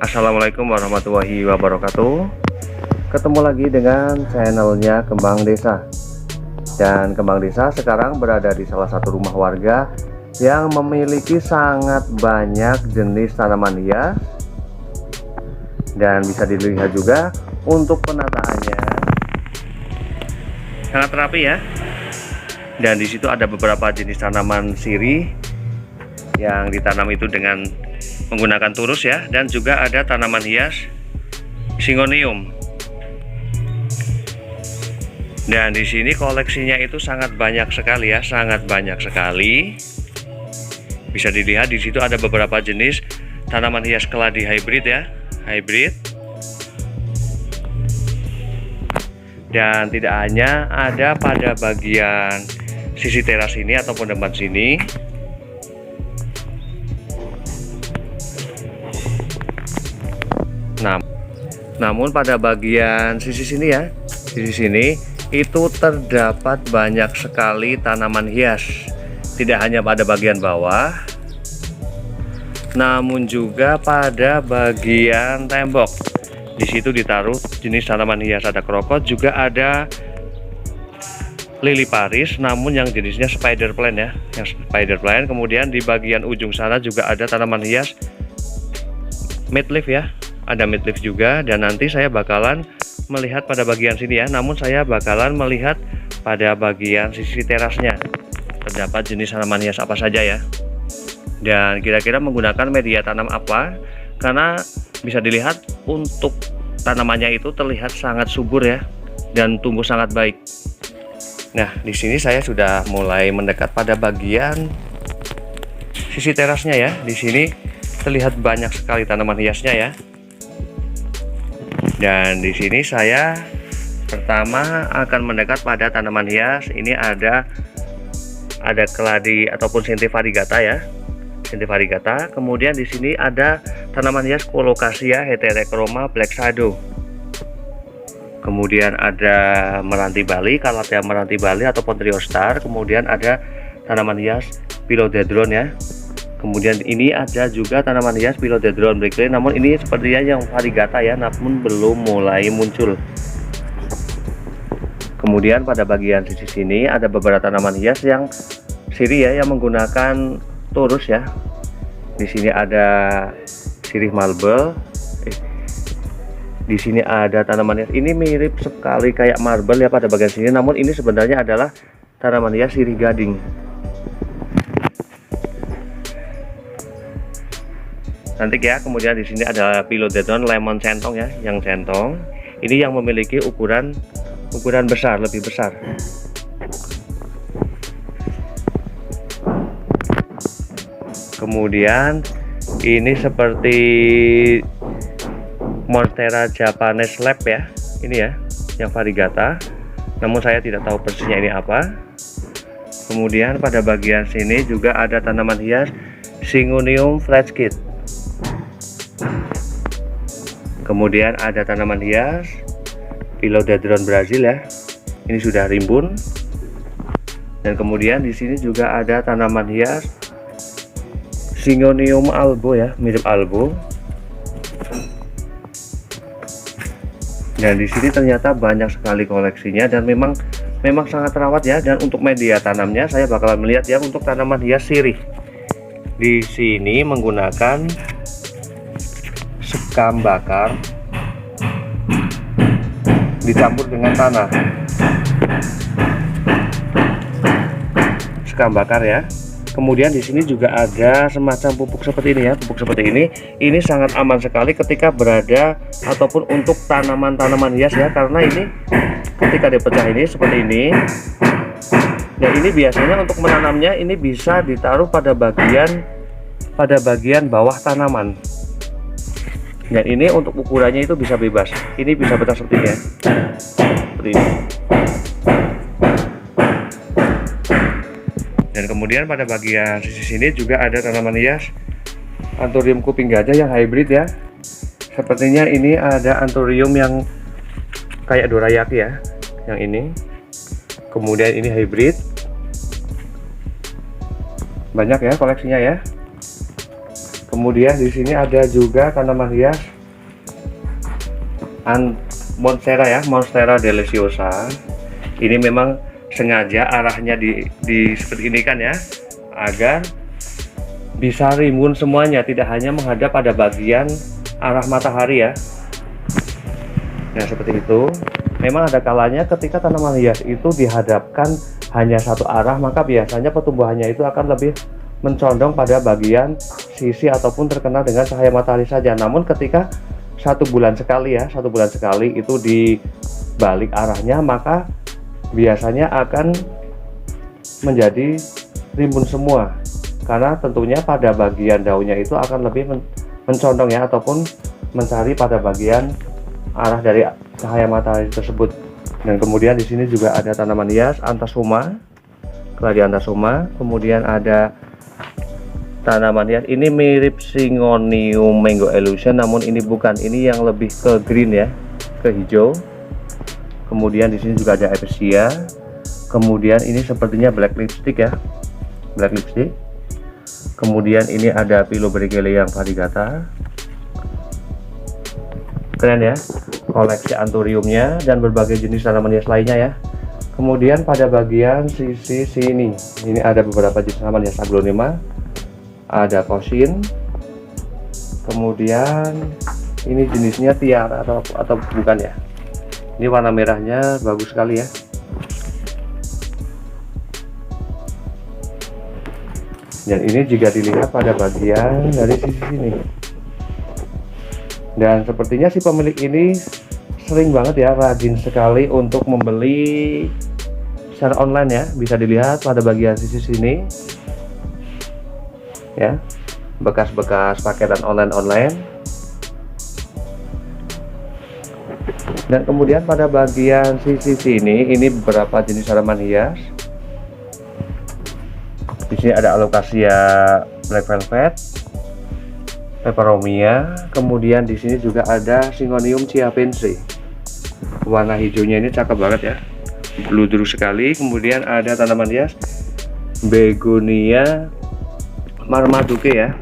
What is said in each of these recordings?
Assalamualaikum warahmatullahi wabarakatuh. Ketemu lagi dengan channelnya Kembang Desa. Dan Kembang Desa sekarang berada di salah satu rumah warga yang memiliki sangat banyak jenis tanaman hias. Dan bisa dilihat juga untuk penataannya sangat rapi ya. Dan di situ ada beberapa jenis tanaman sirih yang ditanam itu dengan menggunakan turus ya, dan juga ada tanaman hias Syngonium. Dan di sini koleksinya itu sangat banyak sekali ya, sangat banyak sekali. Bisa dilihat di situ ada beberapa jenis tanaman hias keladi hybrid ya, hybrid. Dan tidak hanya ada pada bagian sisi teras ini ataupun depan sini. Namun pada bagian sisi sini ya, sisi sini itu terdapat banyak sekali tanaman hias. Tidak hanya pada bagian bawah, namun juga pada bagian tembok. Di situ ditaruh jenis tanaman hias, ada krokot, juga ada lili Paris, namun yang jenisnya spider plant ya, yang spider plant. Kemudian di bagian ujung sana juga ada tanaman hias midleaf ya, ada midleaf juga. Dan nanti saya bakalan melihat pada bagian sini ya, namun saya bakalan melihat pada bagian sisi terasnya terdapat jenis tanaman hias apa saja ya, dan kira-kira menggunakan media tanam apa, karena bisa dilihat untuk tanamannya itu terlihat sangat subur ya, dan tumbuh sangat baik. Nah, di sini saya sudah mulai mendekat pada bagian sisi terasnya ya. Di sini terlihat banyak sekali tanaman hiasnya ya. Dan di sini saya pertama akan mendekat pada tanaman hias. Ini ada keladi ataupun Centifariegata ya, Centifariegata. Kemudian di sini ada tanaman hias Colocasia heterochroma black shadow. Kemudian ada meranti Bali, Calathea meranti Bali ataupun Triostar. Kemudian ada tanaman hias Philodendron ya. Kemudian ini ada juga tanaman hias Philodendron Brickley, namun ini sepertinya yang variegata ya, namun belum mulai muncul. Kemudian pada bagian sisi sini ada beberapa tanaman hias yang sirih ya, yang menggunakan turus ya. Di sini ada sirih marble. Di sini ada tanaman hias, ini mirip sekali kayak marble ya pada bagian sini, namun ini sebenarnya adalah tanaman hias sirih gading. Cantik ya. Kemudian di sini ada Philodendron lemon centong ya, yang centong. Ini yang memiliki ukuran besar, lebih besar. Kemudian ini seperti Monstera Japanese Lab ya, ini ya, yang variegata, namun saya tidak tahu persisnya ini apa. Kemudian pada bagian sini juga ada tanaman hias Syngonium Flatkit. Kemudian ada tanaman hias Philodendron Brazil ya, ini sudah rimbun. Dan kemudian di sini juga ada tanaman hias Syngonium albo ya, mirip albo. Dan di sini ternyata banyak sekali koleksinya, dan memang sangat terawat ya. Dan untuk media tanamnya saya bakalan melihat ya, untuk tanaman hias sirih di sini menggunakan sekam bakar dicampur dengan tanah, sekam bakar ya. Kemudian di sini juga ada semacam pupuk seperti ini ya, pupuk seperti ini. Ini sangat aman sekali ketika berada ataupun untuk tanaman-tanaman hias ya, karena ini ketika dipecah ini seperti ini. Dan ini biasanya untuk menanamnya ini bisa ditaruh pada bagian bawah tanaman. Dan ini untuk ukurannya itu bisa bebas. Ini bisa betah seperti ini ya, seperti ini. Dan kemudian pada bagian sisi sini juga ada tanaman hias Anthurium kuping gajah yang hybrid ya. Sepertinya ini ada Anthurium yang kayak dorayaki ya, yang ini. Kemudian ini hybrid. Banyak ya koleksinya ya. Kemudian di sini ada juga tanaman hias Monstera ya, Monstera deliciosa. Ini memang sengaja arahnya di seperti ini kan ya, agar bisa rimbun semuanya, tidak hanya menghadap pada bagian arah matahari ya. Nah seperti itu. Memang ada kalanya ketika tanaman hias itu dihadapkan hanya satu arah, maka biasanya pertumbuhannya itu akan lebih mencondong pada bagian sisi ataupun terkena dengan cahaya matahari saja. Namun ketika 1 bulan sekali ya, 1 bulan sekali itu dibalik arahnya, maka biasanya akan menjadi rimbun semua, karena tentunya pada bagian daunnya itu akan lebih mencondong ya, ataupun mencari pada bagian arah dari cahaya matahari tersebut. Dan kemudian di sini juga ada tanaman hias Anthasoma, keladi Anthasoma. Kemudian ada tanaman hias ini mirip Syngonium Mango Illusion, namun ini bukan, ini yang lebih ke green ya, ke hijau. Kemudian di sini juga ada Epicea. Kemudian ini sepertinya black lipstick ya, black lipstick. Kemudian ini ada Pilobrigelium variegata. Keren ya, koleksi anthuriumnya dan berbagai jenis tanaman hias lainnya ya. Kemudian pada bagian sisi sini, ini ada beberapa jenis tanaman hias aglonema, ada kosin. Kemudian ini jenisnya tiara atau bukan ya. Ini warna merahnya bagus sekali ya. Dan ini jika dilihat pada bagian dari sisi sini. Dan sepertinya si pemilik ini sering banget ya, rajin sekali untuk membeli secara online ya. Bisa dilihat pada bagian sisi sini ya, bekas-bekas paketan online. Dan kemudian pada bagian sisi sini ini beberapa jenis tanaman hias. Di sini ada Alocasia Black Velvet, Peperomia. Kemudian di sini juga ada Syngonium Chiapense. Warna hijaunya ini cakep banget ya, bludru sekali. Kemudian ada tanaman hias Begonia Marmaduke ya,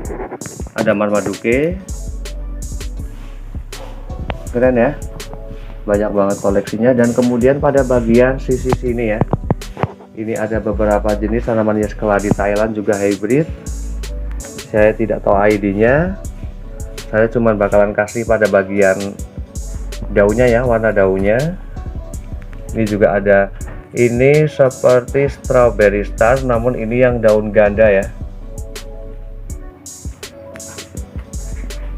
ada Marmaduke. Keren ya, banyak banget koleksinya. Dan kemudian pada bagian sisi sini ya, ini ada beberapa jenis tanaman hias keladi Thailand juga hybrid. Saya tidak tahu ID-nya. Saya cuma bakalan kasih pada bagian daunnya ya, warna daunnya. Ini juga ada, ini seperti Strawberry Star, namun ini yang daun ganda ya.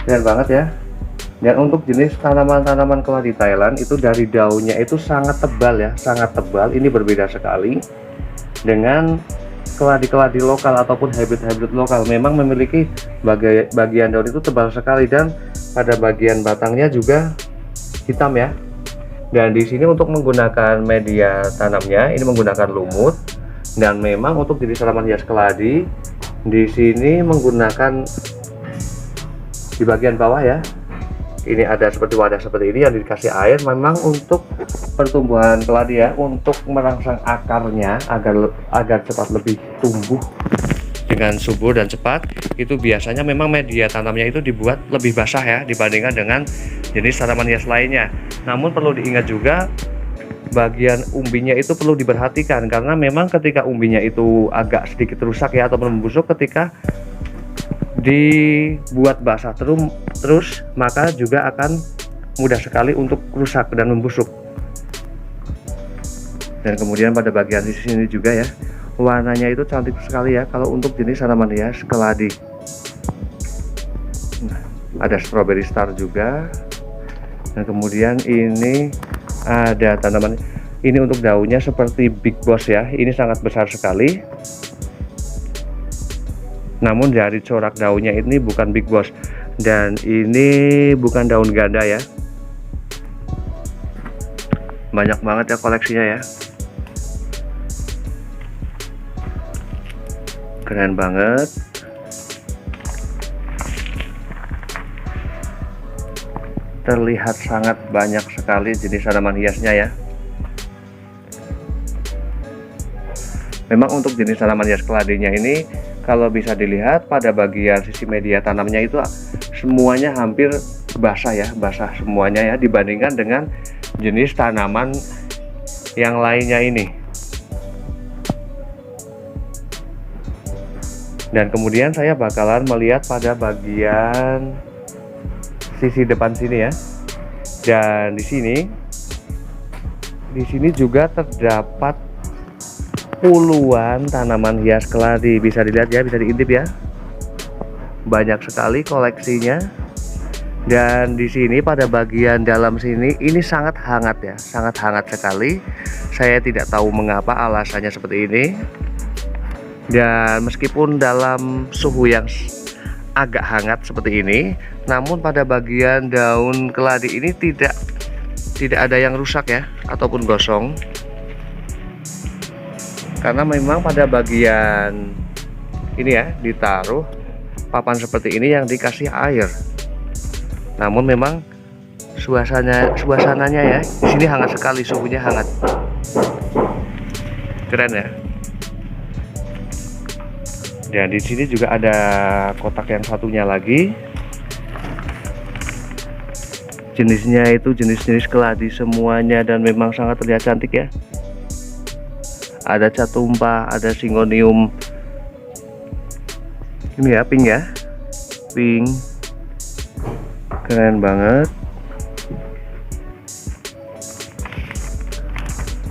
Keren banget ya. Dan untuk jenis tanaman-tanaman keladi Thailand itu dari daunnya itu sangat tebal ya, sangat tebal. Ini berbeda sekali dengan keladi-keladi lokal ataupun hybrid lokal. Memang memiliki bagian daun itu tebal sekali, dan pada bagian batangnya juga hitam ya. Dan di sini untuk menggunakan media tanamnya ini menggunakan lumut. Dan memang untuk jenis tanaman hias keladi di sini menggunakan di bagian bawah ya, ini ada seperti wadah seperti ini yang dikasih air, memang untuk pertumbuhan keladi ya, untuk merangsang akarnya agar cepat lebih tumbuh dengan subur dan cepat. Itu biasanya memang media tanamnya itu dibuat lebih basah ya dibandingkan dengan jenis tanaman hias lainnya. Namun perlu diingat juga bagian umbinya itu perlu diperhatikan, karena memang ketika umbinya itu agak sedikit rusak ya ataupun membusuk, ketika dibuat basah terus maka juga akan mudah sekali untuk rusak dan membusuk. Dan kemudian pada bagian sisi ini juga ya, warnanya itu cantik sekali ya kalau untuk jenis tanaman hias keladi. Nah, ada Strawberry Star juga. Dan kemudian ini ada tanaman ini untuk daunnya seperti Big Boss ya, ini sangat besar sekali. Namun dari corak daunnya ini bukan Big Boss, dan ini bukan daun ganda ya. Banyak banget ya koleksinya ya, keren banget. Terlihat sangat banyak sekali jenis tanaman hiasnya ya. Memang untuk jenis tanaman hias keladinya ini kalau bisa dilihat pada bagian sisi media tanamnya itu semuanya hampir basah ya, basah semuanya ya, dibandingkan dengan jenis tanaman yang lainnya ini. Dan kemudian saya bakalan melihat pada bagian sisi depan sini ya. Dan di sini juga terdapat puluhan tanaman hias keladi. Bisa dilihat ya, bisa diintip ya. Banyak sekali koleksinya. Dan di sini pada bagian dalam sini ini sangat hangat ya, sangat hangat sekali. Saya tidak tahu mengapa alasannya seperti ini. Dan meskipun dalam suhu yang agak hangat seperti ini, namun pada bagian daun keladi ini tidak ada yang rusak ya, ataupun gosong. Karena memang pada bagian ini ya, ditaruh papan seperti ini yang dikasih air. Namun memang suasananya ya, di sini hangat sekali, suhunya hangat. Keren ya. Dan di sini juga ada kotak yang satunya lagi. Jenisnya itu jenis-jenis keladi semuanya dan memang sangat terlihat cantik ya. Ada cat tumpah, ada Syngonium. Ini ya, pink ya. Pink. Keren banget.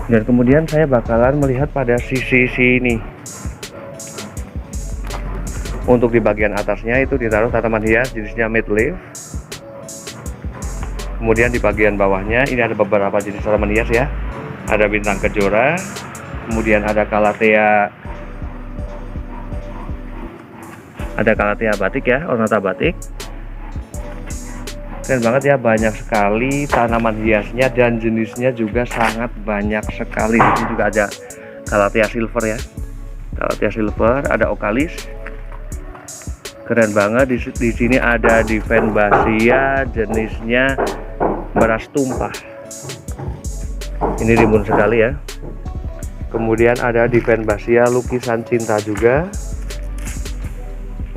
Dan kemudian saya bakalan melihat pada sisi sini. Untuk di bagian atasnya itu ditaruh tanaman hias jenisnya midleaf. Kemudian di bagian bawahnya ini ada beberapa jenis tanaman hias ya. Ada bintang kejora, kemudian ada calathea batik ya, ornata batik. Keren banget ya, banyak sekali tanaman hiasnya dan jenisnya juga sangat banyak sekali. Di sini juga ada calathea silver ya, calathea silver, ada okalis. Keren banget. Di sini ada Divenbasia jenisnya beras tumpah. Ini rimbun sekali ya. Kemudian ada Divenbasia lukisan cinta juga.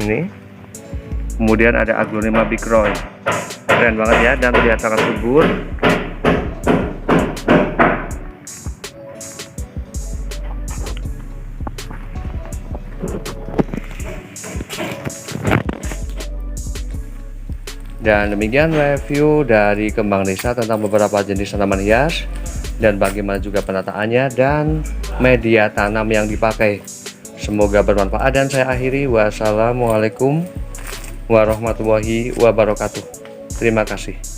Ini. Kemudian ada Aglonema Bicroy. Keren banget ya, dan terlihat sangat subur. Dan demikian review dari Kembang Desa tentang beberapa jenis tanaman hias dan bagaimana juga penataannya dan media tanam yang dipakai. Semoga bermanfaat dan saya akhiri. Wassalamualaikum warahmatullahi wabarakatuh. Terima kasih.